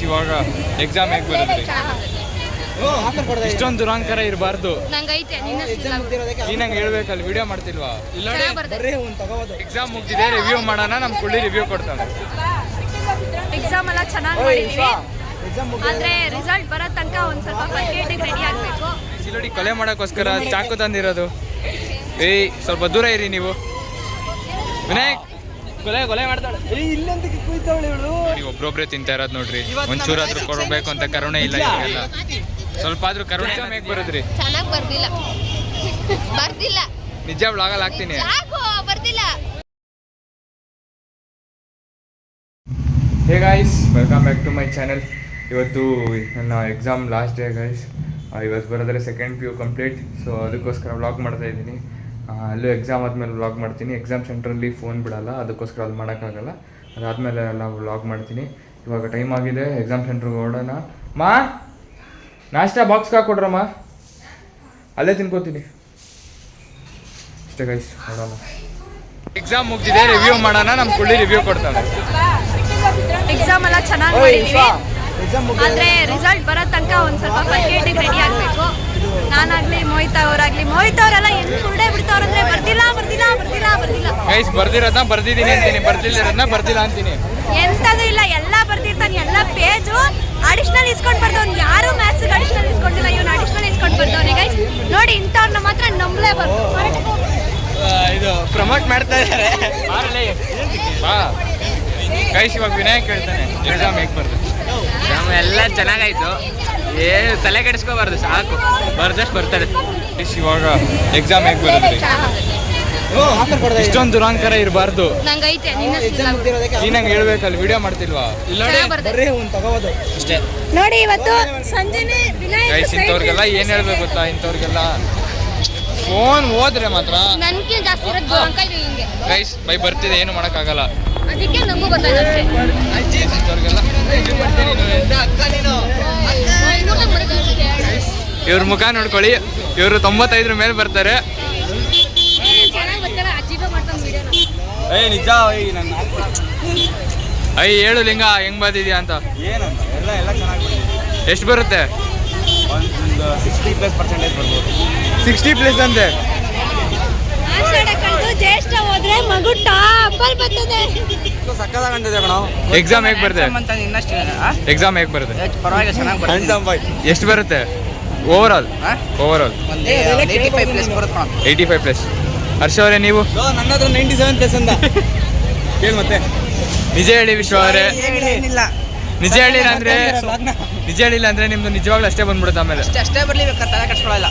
ಇವಾಗ ಎಕ್ಸಾಮ್ ಹೇಗೆ ಬರೋದ್ರಿ? ಇಷ್ಟೊಂದು ದುರಾಂಕಾರ ಇರಬಾರ್ದು. ನೀನಂಗೆ ಹೇಳ್ಬೇಕಲ್ಲ, ವಿಡಿಯೋ ಮಾಡ್ತಿಲ್ವಾ? ಎಕ್ಸಾಮ್ ಮುಗ್ದಿದೆ, ರಿವ್ಯೂ ಮಾಡೋಣ. ನಮ್ಮ ಕುಳ್ಳಿ ರಿವ್ಯೂ ಕೊಡ್ತಾನೆ. ಎಕ್ಸಾಮ್ ಎಲ್ಲ ಚೆನ್ನಾಗಿ ಮಾಡಿದೀವಿ, ಆದ್ರೆ ರಿಸಲ್ಟ್ ಬರೋ ತನಕ ಒಂದು ಸ್ವಲ್ಪ ಪರ್ಫೆಕ್ಟಾಗಿ ರೆಡಿ ಆಗಬೇಕು. ಚಿಲೋಡಿ ಕೊಲೆ ಮಾಡೋಕ್ಕೋಸ್ಕರ ಚಾಕು ತಂದಿರೋದು. ಏಯ್ ಸ್ವಲ್ಪ ದೂರ ಇರಿ ನೀವು. ವಿನಾಯಕ್ ಕೊಲೆ ಮಾಡ್ತಾಳೆ. ನೀವು ಒಬ್ರೊಬ್ರೆ ತಿಂತಾ ಇರೋದು ನೋಡ್ರಿ. ಒಂಚೂರಾದ್ರೂ ಕೊಡಬೇಕು ಅಂತ ಕರುಣೆ ಇಲ್ಲ ಇವಾಗೆಲ್ಲ. ಸ್ವಲ್ಪ ಆದ್ರೂ ಕರುಣೆ. ಹೇಗೆ ಬರೋದ್ರಿ? ಚೆನ್ನಾಗಿ ಬರ್ದಿಲ್ಲ. ನಿಜ ವ್ಲಾಗಲ್ಲಿ ಹಾಕ್ತೀನಿ. Hey guys, welcome back to my channel. ಇವತ್ತು ನನ್ನ ಎಕ್ಸಾಮ್ ಲಾಸ್ಟ್ ಡೇ ಗಾಯ್ಸ್. ಇವತ್ತು ಬರೋದ್ರೆ ಸೆಕೆಂಡ್ PU ಕಂಪ್ಲೀಟ್. ಸೊ ಅದಕ್ಕೋಸ್ಕರ ವ್ಲಾಗ್ ಮಾಡ್ತಾ ಇದ್ದೀನಿ. ಅಲ್ಲೂ ಎಕ್ಸಾಮ್ ಆದಮೇಲೆ ವ್ಲಾಗ್ ಮಾಡ್ತೀನಿ. ಎಕ್ಸಾಮ್ ಸೆಂಟ್ರಲ್ಲಿ ಫೋನ್ ಬಿಡಲ್ಲ, ಅದಕ್ಕೋಸ್ಕರ ಅದು ಮಾಡೋಕ್ಕಾಗಲ್ಲ. ಅದಾದಮೇಲೆ ಎಲ್ಲ ವ್ಲಾಗ್ ಮಾಡ್ತೀನಿ. ಇವಾಗ ಟೈಮ್ ಆಗಿದೆ, ಎಕ್ಸಾಮ್ ಸೆಂಟ್ರಿಗೆ ಹೊರಡೋಣ. ಮಾ ನಾಷ್ಟ ಬಾಕ್ಸ್ಗೆ ಹಾಕ್ಕೊಡ್ರಮ್ಮ, ಅಲ್ಲೇ ತಿನ್ಕೋತೀನಿ. ಅಷ್ಟೇ ಗೈಸ್, ನೋಡೋಣ. ಎಕ್ಸಾಮ್ ಮುಗ್ದಿದೆ, ರಿವ್ಯೂ ಮಾಡೋಣ. ನಮ್ಮ ಕುಳ್ಳಿ ರಿವ್ಯೂ ಕೊಡ್ತಾಳೆ. ಎಕ್ಸಾಮ್ ಎಲ್ಲ ಚೆನ್ನಾಗಿ ಮಾಡಿದೀವಿ, ಆದ್ರೆ ರಿಸಲ್ಟ್ ಬರೋ ತನಕ ಒಂದು ಸ್ವಲ್ಪ ಪರ್ಫೆಕ್ಟಾಗಿ ರೆಡಿ ಆಗಬೇಕು. ನಾನಾಗ್ಲಿ ಮೋಹಿತ್ ಅವರೆಲ್ಲ ಎಲ್ಲಿ ಕುರುಡೆ ಬಿಡ್ತಾವ್ರಂದ್ರೆ ಬರ್ದಿಲ್ಲ. ಗೈಸ್, ಬರ್ದಿರೋದನ್ನ ಬರ್ದಿದ್ದೀನಿ ಅಂತೀನಿ, ಬರ್ದಿಲ್ಲಿರೋದನ್ನ ಬರ್ದಿಲ್ಲ ಅಂತೀನಿ. ಎಂಥದ್ದು ಇಲ್ಲ, ಎಲ್ಲ ಬರ್ದಿರ್ತಾನೆ. ಎಲ್ಲ ಪೇಜು ಅಡಿಷನಲ್ ಇಸ್ಕೊಂಡು ಬರ್ದವ್ನು. ಯಾರು ಮ್ಯಾಥ್ಸ್ ಅಡಿಷನಲ್ ಇಸ್ಕೊಂಡಿಲ್ಲ, ಇವನು ಅಡಿಷನಲ್ ಇಸ್ಕೊಂಡು ಬರ್ದವ್ನೆ. ಗೈಸ್ ನೋಡಿ, ಇಂಥವ್ರನ್ನ ಮಾತ್ರ ನಂಬಲೇಬಾರ್ದು. ಇದು ಪ್ರಮೋಟ್ ಮಾಡ್ತಾ ಇದ್ದಾರೆ. ಗೈಸ್, ಇವಾಗ ವಿನಾಯಕ್ ಹೇಳ್ತಾನೆ ಎಕ್ಸಾಮ್ ಹೇಗೆ ಬರ್ದು? ಎಕ್ಸಾಮ್ ಎಲ್ಲ ಚೆನ್ನಾಗಾಯ್ತು, ಏನು ತಲೆ ಕೆಡಿಸ್ಕೋಬಾರ್ದು, ಸಾಕು ಬರ್ದಷ್ಟು ಬರ್ತಾರೆ. ಇವಾಗ ಎಕ್ಸಾಮ್ ಹೇಗೆ ಬರೋದ್ರಿ? ಇಷ್ಟೊಂದು ದುರಾಂಕಾರ ಇರಬಾರ್ದು. ನೀನಂಗೆ ಹೇಳ್ಬೇಕಲ್ಲ, ವಿಡಿಯೋ ಮಾಡ್ತಿಲ್ವಾ? ಅಷ್ಟೇ ನೋಡಿ, ಇವತ್ತು ಸಂಜೆನೆ ಗೈಸ್, ಇಂಥವ್ರಿಗೆಲ್ಲ ಏನು ಹೇಳ್ಬೇಕು ಗೊತ್ತಾ? ಇಂಥವ್ರಿಗೆಲ್ಲ ಫೋನ್ ಹೋದ್ರೆ ಮಾತ್ರ ಗೈಸ್ ಬೈ ಬರ್ತಿದೆ, ಏನು ಮಾಡೋಕ್ಕಾಗಲ್ಲ. ಅದಕ್ಕೆ ನಮಗೂ ಗೊತ್ತಾಗುತ್ತೆ. ಇವ್ರ ಮುಖ ನೋಡ್ಕೊಳ್ಳಿ, ಇವರು 95 ಮೇಲೆ ಬರ್ತಾರೆ. ನಿಜ ಹೇಳು ಲಿಂಗ, ಹೆಂಗ್ ಬರ್ತಿದ್ಯಾ ಅಂತ. ಏನಂತ ಎಲ್ಲ ಚೆನ್ನಾಗಿ ಎಷ್ಟು ಬರುತ್ತೆ? ಒಂದು 60+% ಬರ್ಬೋದು. 60+ ಅಂತೆ. ಜ್ಯೇಷ್ಠ ಹೋದ್ರೆ ಮಗು ಟಾಪಲ್ ಬರ್ತದೆ. ಸಕ್ಕದಾಗಂತಿದೆ ಕಣೋ. ಎಕ್ಸಾಮ್ ಹೇಗೆ ಬರುತ್ತೆ? ಎಕ್ಸಾಮ್ ಹೇಗೆ ಬರುತ್ತೆ? ಪರವಾಗಿಲ್ಲ, ಚೆನ್ನಾಗಿ ಬರುತ್ತೆ. ಎಷ್ಟು ಬರುತ್ತೆ ಓವರ್ ಆಲ್? 85+ ಬರುತ್ತೆ ಕಣೋ. 85+. ಹರ್ಷ ಅವರೇ, ನೀವು? ನನ್ನ ಹತ್ರ 97+ ಅಂದ. ಕೇಳಿ ಮತ್ತೆ. ನಿಜ ಹೇಳಿ ವಿಶ್ವ ಅವರೇ, ನಿಜ ಹೇಳಿಲ್ಲ ಅಂದ್ರೆ ನಿಮ್ದು ನಿಜವಾಗ್ಲೂ ಅಷ್ಟೇ ಬಂದ್ಬಿಡುತ್ತೆ. ಆಮೇಲೆ ಅಷ್ಟೇ ಬರ್ಲಿ, ತಲೆ ಕಟ್ಸ್ಕೊಳ್ಳಲ್ಲ.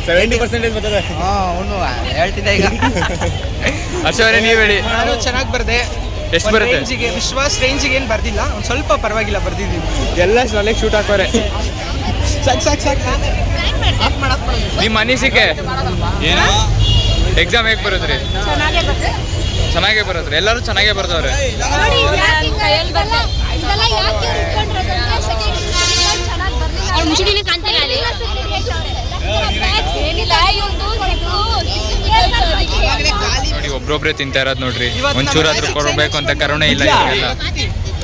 70% ಬರ್ತದೆ. ಅವನು ಹೇಳ್ತಿದ್ದೆ ಈಗ. ಹರ್ಷ ಅವರೇ, ನೀವು ಹೇಳಿ. ನಾನು ಚೆನ್ನಾಗಿ ಬರ್ದೆ. ಎಷ್ಟು ಬರುತ್ತೆ? ವಿಶ್ವಾಸ್ ರೇಂಜಿಗೆ ಏನು ಬರ್ದಿಲ್ಲ, ಒಂದು ಸ್ವಲ್ಪ ಪರವಾಗಿಲ್ಲ ಬರ್ದಿದ್ದೀವಿ. ಎಲ್ಲ ಸಲಕ್ಕೆ ಶೂಟ್ ಹಾಕೋರೆ. ಸಾಕು ನಿಮ್ಮ ಅನಿಸಿಕೆ ಏನು? ಎಕ್ಸಾಮ್ ಹೇಗೆ ಬರೋದ್ರಿ? ಚೆನ್ನಾಗೇ ಬರೋದ್ರಿ. ಎಲ್ಲರೂ ಚೆನ್ನಾಗೇ ಬರ್ದವ್ರೆ. ನೋಡಿ, ಒಬ್ರೊಬ್ರೆ ತಿಂತಾ ಇರೋದು ನೋಡ್ರಿ. ಒಂಚೂರಾದ್ರೂ ಕೊಡಬೇಕು ಅಂತ ಕರುಣೆ ಇಲ್ಲ ಇವಾಗೆಲ್ಲ.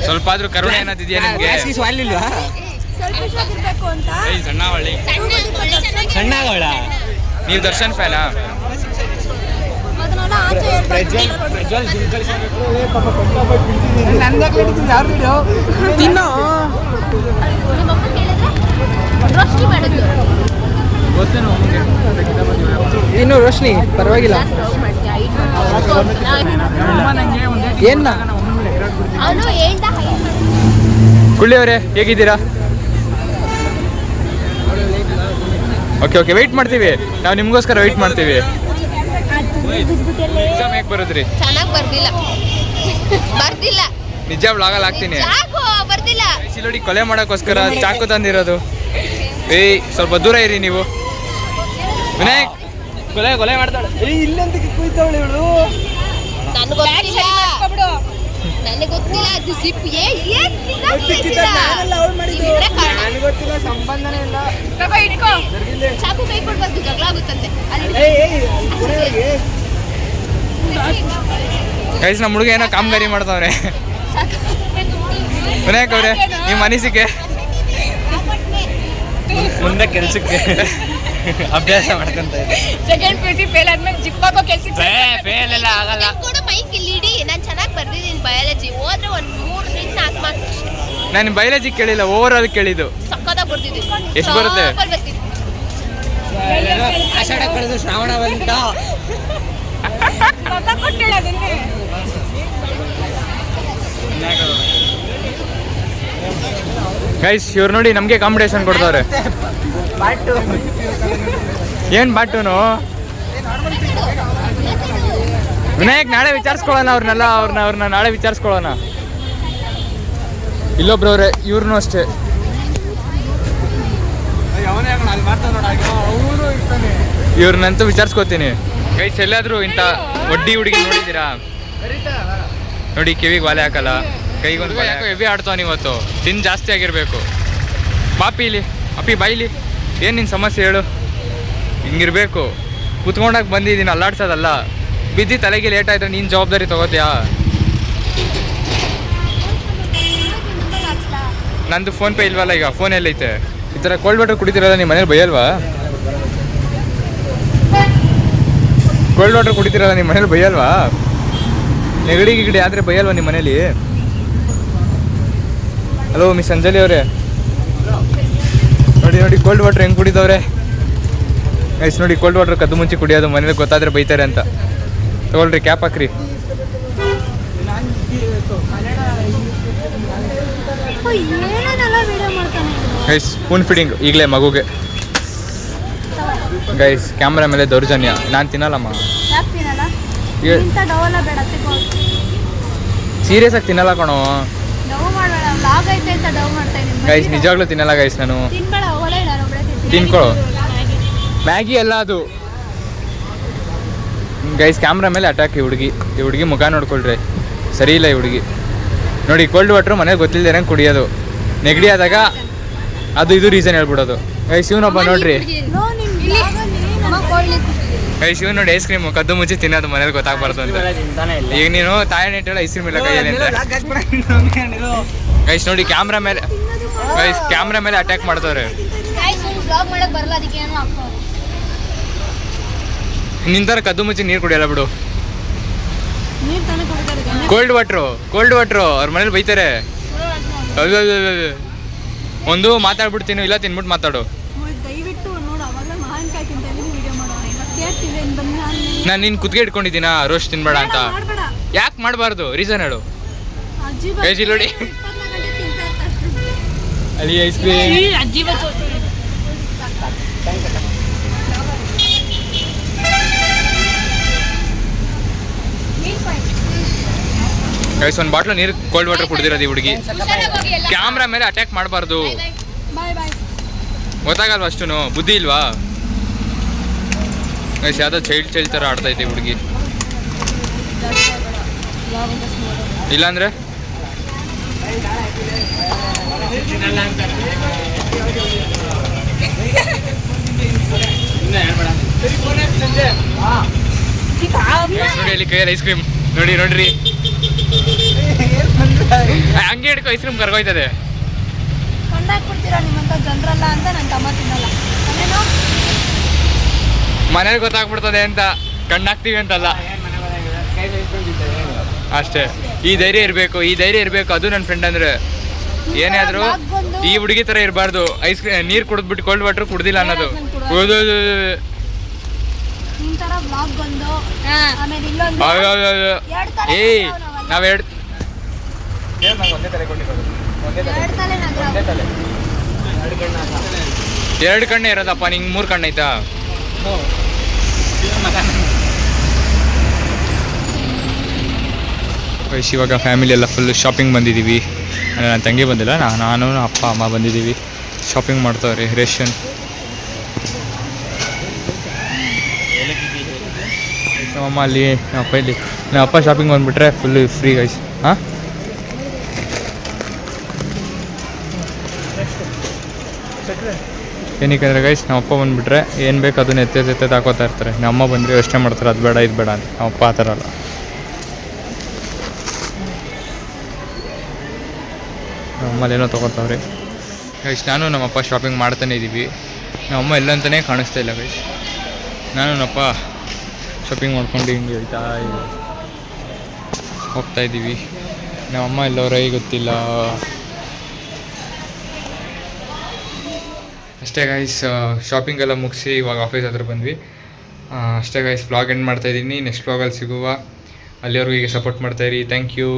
ಸ್ವಲ್ಪ ಆದ್ರೂ ಕರುಣೆ ಏನಾದಿದೆಯಾ ನಿಮ್ಗೆ? ಸಣ್ಣವಳ ನೀವು ದರ್ಶನ್ ಫ್ಯಾನಾ? ಇನ್ನು ರೋಶ್ನಿ ಪರವಾಗಿಲ್ಲ. ಏನ ಕುಳ್ಳಿ ಅವರೇ, ಹೇಗಿದ್ದೀರಾ? ಓಕೆ, ವೆಯ್ಟ್ ಮಾಡ್ತೀವಿ ನಾವು, ನಿಮ್ಗೋಸ್ಕರ ವೆಯ್ಟ್ ಮಾಡ್ತೀವಿ. ಎಕ್ಸಾಮ್ ಹೇಗೆ ಬರೋದ್ರಿ? ಚೆನ್ನಾಗಿ ಬರ್ದಿಲ್ಲ. ನಿಜ ವ್ಲಾಗಲ್ಲಿ ಹಾಕ್ತೀನಿ. ಚಿಲೋಡಿ ಕೊಲೆ ಮಾಡೋಕ್ಕೋಸ್ಕರ ಚಾಕು ತಂದಿರೋದು. ಏಯ್ ಸ್ವಲ್ಪ ದೂರ ಇರಿ ನೀವು. ವಿನಾಯಕ್ ಕೊಲೆ ಮಾಡ್ತಾಳೆ. ಇಲ್ಲಂತ ಕುಯ್ತಾವಳೆ ಇವಳು. ನನಗೆ ಗೊತ್ತಿಲ್ಲ, ಅದು ಸಿಪ್ ಗೊತ್ತಿಲ್ಲ, ಸಂಬಂಧನೇ ಇಲ್ಲ. ಚಾಕು ಕೈ ಕೊಡ್ಬಾರ್ದು, ಜಗಳ ಆಗುತ್ತಂತೆ. ಗೈಸ್, ನಮ್ಮ ಹುಡುಗ ಏನೋ ಕಾಮಗಾರಿ ಮಾಡ್ತಾವ್ರೆ. ವಿನಾಯಕ್ ಅವರೇ ನಿಮ್ಮ ಅನಿಸಿಕೆ? ಮುಂದೆ ಕೆಲ್ಸಕ್ಕೆ ಅಭ್ಯಾಸ ಮಾಡ್ಕೊಂತ second P U C fail ಆದ್ಮೇಲೆ ಜಿಪ್ಪಾಕೋ ಕೆಲ್ಸಕ್ಕೆ ಫೇಲ್ ಎಲ್ಲ ಆಗಲ್ಲ. ಕೂಡ ಮೈಕ್ ಇಲ್ಲಿ ಇಡಿ. ನಾನು ಚೆನ್ನಾಗಿ ಬರ್ದಿದ್ದೀನಿ ಬಯಾಲಜಿ. ಹೋದ್ರೆ ಒಂದು 3 4 ಮಾರ್ಕ್ಸ್ ಅಷ್ಟೇ. ನಾನು ಬಯಾಲಜಿ ಕೇಳಿಲ್ಲ, ಓವರ್ ಆಲ್ ಕೇಳಿದ್ದು. ಸಕ್ಕತ್ತಾಗಿ ಬರ್ದಿದ್ದೀನಿ. ಎಷ್ಟು ಬರುತ್ತೆ? ಆಷಾಢ ಕಳೆದು ಶ್ರಾವಣ ಬಂತ. ಗೈಸ್ ಇವ್ರು ನೋಡಿ ನಮಗೆ ಕಾಂಪಿಟೇಷನ್ ಕೊಡ್ತಾವ್ರೆ. ಏನು ಬಾಟುನು? ವಿನಾಯಕ್ ನಾಳೆ ವಿಚಾರಿಸ್ಕೊಳ್ಳೋಣ ಅವ್ರನ್ನ ನಾಳೆ ವಿಚಾರಿಸ್ಕೊಳ್ಳೋಣ. ಇಲ್ಲೊಬ್ರವ್ರೆ ಇವ್ರನ್ನೂ ಅಷ್ಟೇ. ಇವ್ರನ್ನಂತೂ ವಿಚಾರಿಸ್ಕೋತೀನಿ. ಗೈಸ್ ಎಲ್ಲಾದ್ರೂ ಇಂಥ ಒಡ್ಡಿ ಹುಡುಗಿ ನೋಡಿದ್ದೀರಾ? ನೋಡಿ ಕಿವಿಗೆ ವಾಲೆ ಹಾಕಲ್ಲ, ಕೈಗೊಂದು ಯಾಕೋ ಹೆವಿ ಆಡ್ತಾವ ಇವತ್ತು. ತಿನ್ ಜಾಸ್ತಿ ಆಗಿರ್ಬೇಕು. ಪಾಪಿ ಇಲ್ಲಿ ಅಪ್ಪಿ ಬಾಯಿಲಿ, ಏನು ನಿನ್ನ ಸಮಸ್ಯೆ ಹೇಳು? ಹಿಂಗಿರ್ಬೇಕು. ಕುತ್ಕೊಂಡಾಗ ಬಂದಿದ್ದೀನಿ, ಅಲ್ಲಾಡ್ಸೋದಲ್ಲ. ಬಿದ್ದು ತಲೆಗೆ ಲೇಟ್ ಆಯ್ತು, ನೀನು ಜವಾಬ್ದಾರಿ ತಗೋತೀಯಾ? ನಂದು ಫೋನ್ಪೇ ಇಲ್ವಲ್ಲ ಈಗ, ಫೋನ್ ಎಲ್ಲೈತೆ? ಈ ಥರ ಕೋಲ್ಡ್ ವಾಟರ್ ಕುಡಿತೀರಲ್ಲ, ನಿಮ್ಮ ಮನೇಲಿ ಬೈಯಲ್ವಾ? ಕೋಲ್ಡ್ ವಾಟರ್ ಕುಡಿತೀರಲ್ಲ, ನಿಮ್ಮ ಮನೇಲಿ ಬೈಯಲ್ವಾ? ನೆಗಡಿ ಗಿಗಡಿ ಆದರೆ ಬೈಯಲ್ವಾ ನಿಮ್ಮ ಮನೇಲಿ? ಹಲೋ ಮಿಸ್ ಅಂಜಲಿ ಅವರೇ, ನೋಡಿ ಕೋಲ್ಡ್ ವಾಟರ್ ಹೆಂಗೆ ಕುಡಿದವ್ರೆ ಗೈಸ್. ನೋಡಿ ಕೋಲ್ಡ್ ವಾಟರ್ ಕದ್ದು ಮುಂಚೆ ಕುಡಿಯೋದು, ಮನೇಲಿ ಗೊತ್ತಾದರೆ ಬೈತಾರೆ ಅಂತ. ತಗೊಳ್ರಿ, ಕ್ಯಾಪ್ ಹಾಕ್ರಿ. ಗೈಸ್ ಸ್ಪೂನ್ ಫೀಡಿಂಗ್ ಈಗಲೇ ಮಗುಗೆ. ಗೈಸ್ ಕ್ಯಾಮ್ರಾ ಮೇಲೆ ದೌರ್ಜನ್ಯ. ನಾನು ತಿನ್ನಲ್ಲಮ್ಮ, ಸೀರಿಯಸ್ ಆಗಿ ತಿನ್ನಲ್ಲ ಕಣೋ ಗೈಸ್, ನಿಜವಾಗ್ಲೂ ತಿನ್ನಲ್ಲ ಗೈಸ್ ನಾನು. ತಿನ್ಕೊಳ್ಳೋ, ಮ್ಯಾಗಿ ಎಲ್ಲ ಅದು. ಗೈಸ್ ಕ್ಯಾಮ್ರಾ ಮೇಲೆ ಅಟ್ಯಾಕ್. ಈ ಹುಡುಗಿ ಮುಖ ನೋಡ್ಕೊಳ್ರಿ, ಸರಿ ಇಲ್ಲ ಈ ಹುಡುಗಿ. ನೋಡಿ ಕೋಲ್ಡ್ ವಾಟ್ರು ಮನೇಲಿ ಗೊತ್ತಿಲ್ಲದೆ ಕುಡಿಯೋದು, ನೆಗಡಿ ಆದಾಗ ಅದು ಇದು ರೀಸನ್ ಹೇಳ್ಬಿಡೋದು. ಗೈಸ್ ಇವನೊಬ್ಬ ನೋಡ್ರಿ, ಗೈಸ್ ಇವ್ ನೋಡಿ ಐಸ್ ಕ್ರೀಮ್ ಕದ್ದು ಮುಚ್ಚಿ ತಿನ್ನೋದು, ಮನೇಲಿ ಗೊತ್ತಾಗ್ಬಾರ್ದು ಅಂತ. ಈಗ ನೀನು ತಾಯಿ ನೆಟ್ಟಲ್ಲ ಐಸ್ ಕ್ರೀಮ್ ಇಲ್ಲ ಕೈಯಲ್ಲಿ ಅಂತ. ಗೈಸ್ ನೋಡಿ ಕ್ಯಾಮ್ರಾ ಮೇಲೆ ಅಟ್ಯಾಕ್ ಮಾಡ್ತವ್ರೆ. ನಿಂತರ ಕದ್ದು ಮುಚ್ಚಿ ನೀರು ಕುಡಿಯಲ್ಲ ಬಿಡು. ಕೋಲ್ಡ್ ವಾಟ್ರು ಅವ್ರ ಮನೇಲಿ ಬೈತಾರೆ. ಒಂದು ಮಾತಾಡ್ಬಿಡ್ತೀನಿ, ಇಲ್ಲ ತಿನ್ಬಿಟ್ಟು ಮಾತಾಡು. ನಾನು ನಿನ್ ಕುತ್ಗೆ ಇಟ್ಕೊಂಡಿದ್ದೀನ ರೋಸ್ಟ್ ತಿನ್ಬೇಡ ಅಂತ. ಯಾಕೆ ಮಾಡಬಾರ್ದು? ರೀಸನ್ ಹೇಳು. ಗೈಸ್ ಇಲ್ಲಿ ನೋಡಿ, ಅಲ್ಲಿ ಐಸ್ ಕ್ರೀಮ್. ಗೈಸ್ ಒಂದು ಬಾಟ್ಲು ನೀರು ಕೋಲ್ಡ್ ವಾಟರ್ ಕುಡ್ದಿರೋದು ಈ ಹುಡುಗಿ. ಕ್ಯಾಮ್ರಾ ಮೇಲೆ ಅಟ್ಯಾಕ್ ಮಾಡಬಾರ್ದು, ಗೊತ್ತಾಗಲ್ವಾ? ಅಷ್ಟು ಬುದ್ಧಿ ಇಲ್ವಾ ಗೈಸ್? ಯಾವುದೋ ಚೈಲ್ಡ್ ಥರ ಆಡ್ತೈತೆ ಈ ಹುಡುಗಿ. ಇಲ್ಲಾಂದ್ರೆ ನೋಡಿ ಅಲ್ಲಿ ಕೈಯಲ್ಲಿ ಐಸ್ ಕ್ರೀಮ್ ನೋಡ್ರಿ. ಹಂಗೆ ಹಿಡ್ಕೊ, ಐಸ್ ಕ್ರೀಮ್ ಕರ್ಗೋಯ್ತದೆ. ಮನೇಲಿ ಗೊತ್ತಾಗ್ಬಿಡ್ತದೆ ಅಂತ ಕಣ್ಣಾಕ್ತೀವಿ ಅಂತಲ್ಲ ಅಷ್ಟೇ. ಈ ಧೈರ್ಯ ಇರಬೇಕು. ಅದು ನನ್ನ ಫ್ರೆಂಡ್ ಅಂದ್ರೆ ಏನೇ ಆದ್ರೂ ಈ ಹುಡುಗಿ ತರ ಇರಬಾರ್ದು. ಐಸ್ ಕ್ರೀಮ್ ನೀರು ಕುಡಿದ್ಬಿಟ್ಟು ಕೋಲ್ಡ್ ವಾಟರ್ ಕುಡ್ದಿಲ್ಲ ಅನ್ನೋದು. ಏಯ್ ನಾವ್ ಎರಡು ಕಣ್ಣೆ ಇರೋದಪ್ಪ, ನಿಂಗೆ 3 ಕಣ್ಣೈತಾ? ಇವಾಗ ಫ್ಯಾಮಿಲಿ ಎಲ್ಲ ಫುಲ್ ಶಾಪಿಂಗ್ ಬಂದಿದ್ದೀವಿ. ನನ್ನ ತಂಗಿ ಬಂದಿಲ್ಲ, ನಾನು ಅಪ್ಪ ಅಮ್ಮ ಬಂದಿದ್ದೀವಿ. ಶಾಪಿಂಗ್ ಮಾಡ್ತಾವ್ರಿ. ರೇಷನ್ ನಮ್ಮಮ್ಮ ಅಲ್ಲಿ, ಅಪ್ಪ ಇಲ್ಲಿ. ನಮ್ಮ ಅಪ್ಪ ಶಾಪಿಂಗ್ ಬಂದುಬಿಟ್ರೆ ಫುಲ್ ಫ್ರೀ ಗೈಸ್. ಹಾಂ ಏನಕ್ಕೆ ಗೈಸ್, ನಮ್ಮ ಅಪ್ಪ ಬಂದುಬಿಟ್ರೆ ಏನು ಬೇಕು ಅದನ್ನ ಎತ್ತೆದು ಹಾಕೋತಾ ಇರ್ತಾರೆ. ನಮ್ಮ ಅಮ್ಮ ಬಂದರೆ ಯೋಚನೆ ಮಾಡ್ತಾರೆ, ಅದು ಬೇಡ ಇದು ಬೇಡ ಅಂತ. ನಮ್ಮ ಅಪ್ಪ ಆ ಥರ ಅಲ್ಲ. ನಮ್ಮಲ್ಲಿ ಏನೋ ತೊಗೊತಾವ್ರಿ ಗೈಸ್. ನಾನು ನಮ್ಮಪ್ಪ ಶಾಪಿಂಗ್ ಮಾಡ್ತಾನೆ ಇದ್ದೀವಿ. ನಮ್ಮಮ್ಮ ಎಲ್ಲಂತಲೇ ಕಾಣಿಸ್ತಾ ಇಲ್ಲ ಗೈಸ್. ನಾನು ನಮ್ಮಪ್ಪ ಶಾಪಿಂಗ್ ಮಾಡ್ಕೊಂಡು ಹಿಂಗೆ ಹೋಗ್ತಾ ಇದ್ದೀವಿ. ನಮ್ಮಮ್ಮ ಎಲ್ಲವರೇ ಗೊತ್ತಿಲ್ಲ. ಅಷ್ಟೇ ಗೈಸ್, ಶಾಪಿಂಗ್ ಎಲ್ಲ ಮುಗಿಸಿ ಇವಾಗ ಆಫೀಸ್ ಹತ್ರ ಬಂದ್ವಿ. ಅಷ್ಟೇ ಗೈಸ್, ವ್ಲಾಗ್ ಎಂಡ್ ಮಾಡ್ತಾಯಿದ್ದೀನಿ. ನೆಕ್ಸ್ಟ್ ವ್ಲಾಗಲ್ಲಿ ಸಿಗುವ. ಅಲ್ಲಿವರೆಗೂ ಹೀಗೆ ಸಪೋರ್ಟ್ ಮಾಡ್ತಾಯಿರಿ. Thank you.